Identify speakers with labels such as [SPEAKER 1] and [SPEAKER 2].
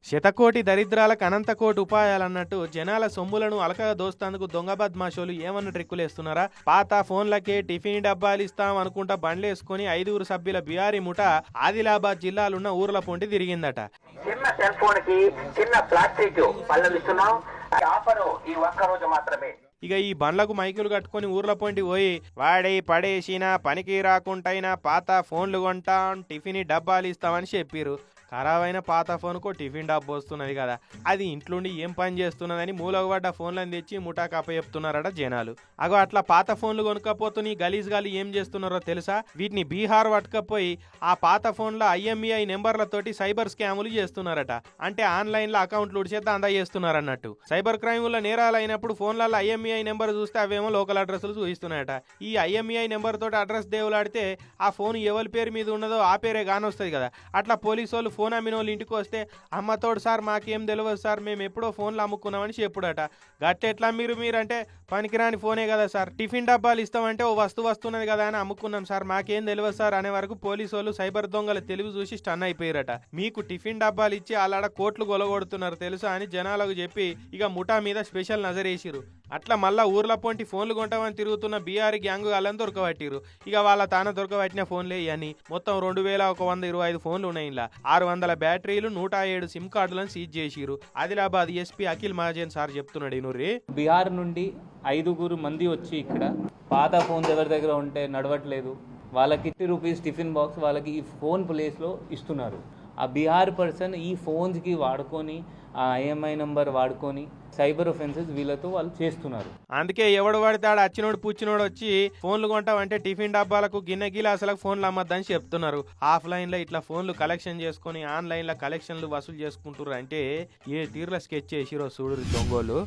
[SPEAKER 1] శతకోటి దరిద్రాలకు అనంతకోటి ఉపాయాలన్నట్టు జనాల సొమ్ములను అలకగా దోస్తందుకు దొంగ బద్మాషోలు ఏమన్నా ట్రిక్కులేస్తున్నారా? పాత ఫోన్లకే టిఫిన్ డబ్బాలు ఇస్తాం అనుకుంటా బండ్లేసుకుని 5 సభ్యుల బిహారీ ముఠ ఆదిలాబాద్ జిల్లాలున్న ఊర్ల పొంటి తిరిగిందట.
[SPEAKER 2] చిన్న సెల్ ఫోన్ కి చిన్న ప్లాస్టిక్ పళ్ళలు ఇస్తున్నాం. ఆఫరు ఈ ఒక్క రోజు మాత్రమే.
[SPEAKER 1] ఇక ఈ బండ్లకు మైకులు కట్టుకుని ఊర్ల పొంటి పోయి వాడి పడేసిన పనికి రాకుంటైనా పాత ఫోన్లు కొంటాం, టిఫిన్ డబ్బాలు ఇస్తామని చెప్పిర్రు. ఖరాబైన పాత ఫోన్కు టిఫిన్ డబ్బు వస్తున్నది కదా, అది ఇంట్లోండి ఏం పని చేస్తున్నదని మూలకు పడ్డ ఫోన్లను తెచ్చి ముఠాకు అప్పచెప్తున్నారట జనాలు. అగో అట్లా పాత ఫోన్లు కొనుక్కపోతుని గలీజ్ గాలి ఏం చేస్తున్నారో తెలుసా? వీటిని బీహార్ పట్టుకపోయి ఆ పాత ఫోన్ల IMEI నెంబర్లతోటి సైబర్ స్కాములు చేస్తున్నారట. అంటే ఆన్లైన్లో అకౌంట్లు ఉడిచేద్దా అందా చేస్తున్నారన్నట్టు. సైబర్ క్రైమ్ల నేరాలు అయినప్పుడు ఫోన్లలో IMEI నెంబర్ చూస్తే అవేమో లోకల్ అడ్రస్లు చూపిస్తున్నాయట. ఈ IMEI నెంబర్ తోటి అడ్రస్ దేవులాడితే ఆ ఫోన్ ఎవరి పేరు మీద ఉన్నదో ఆ పేరే కానొస్తుంది కదా. అట్లా పోలీసు వాళ్ళు ఫోన్ అమ్మిన వాళ్ళు ఇంటికి వస్తే అమ్మతోడు సార్ మాకేం తెలియదు సార్, మేము ఎప్పుడో ఫోన్లు అమ్ముకున్నామని చెప్పుడట. గట్టెట్లా మీరంటే పనికిరాని ఫోనే కదా సార్, టిఫిన్ డబ్బాలు ఇస్తామంటే ఓ వస్తున్నది కదా అని అమ్ముకున్నాం సార్, మాకేం తెలియదు సార్ అనే వరకు పోలీసు వాళ్ళు సైబర్ దొంగల తెలివి చూసి స్టన్ అయిపోయారట. మీకు టిఫిన్ డబ్బాలు ఇచ్చి అలాడ కోట్లు గొలగొడుతున్నారు తెలుసా అని జనాలకు చెప్పి ఇక ముఠా మీద స్పెషల్ నజరేసిరు. అట్లా మళ్ళా ఊర్ల పొంటి ఫోన్లు కొంటామని తిరుగుతున్న బీఆర్ గ్యాంగ్ వాళ్ళని దొరకబట్టిరు. ఇక వాళ్ళ తాన దొరకబట్టిన ఫోన్లే ఇవన్నీ. మొత్తం 2125 ఫోన్లు ఉన్నాయి. ఇలా 600 బ్యాటరీలు, 107 సిమ్ కార్డులను సీజ్ చేసిరు. ఆదిలాబాద్ SP అఖిల్ మహాజన్ సార్ చెప్తున్నాడు. ఇనుర్రి
[SPEAKER 3] బీహార్ నుండి 5 మంది వచ్చి ఇక్కడ పాత ఫోన్స్ ఎవరి దగ్గర ఉంటే నడవట్లేదు వాళ్ళకి ₹50 టిఫిన్ బాక్స్ వాళ్ళకి ఈ ఫోన్ ప్లేస్లో ఇస్తున్నారు. ఆ బీహార్ పర్సన్ ఈ ఫోన్స్కి వాడుకొని ఆ IMEI నెంబర్ వాడుకొని సైబర్ ఒఫెన్సెస్ వీళ్ళతో వాళ్ళు చేస్తున్నారు.
[SPEAKER 1] అందుకే ఎవడు పడితే అచ్చినోడు పుచ్చినోడు వచ్చి ఫోన్లు కొంటామంటే టిఫిన్ డబ్బాలకు గిన్నె గిలాసలకు ఫోన్లు అమ్మద్దని చెప్తున్నారు. ఆఫ్లైన్లో ఇట్లా ఫోన్లు కలెక్షన్ చేసుకుని ఆన్లైన్లో కలెక్షన్లు వసూలు చేసుకుంటారు. అంటే ఏ తీర్ల స్కెచ్ చేసిరో చూడు దొంగోలు.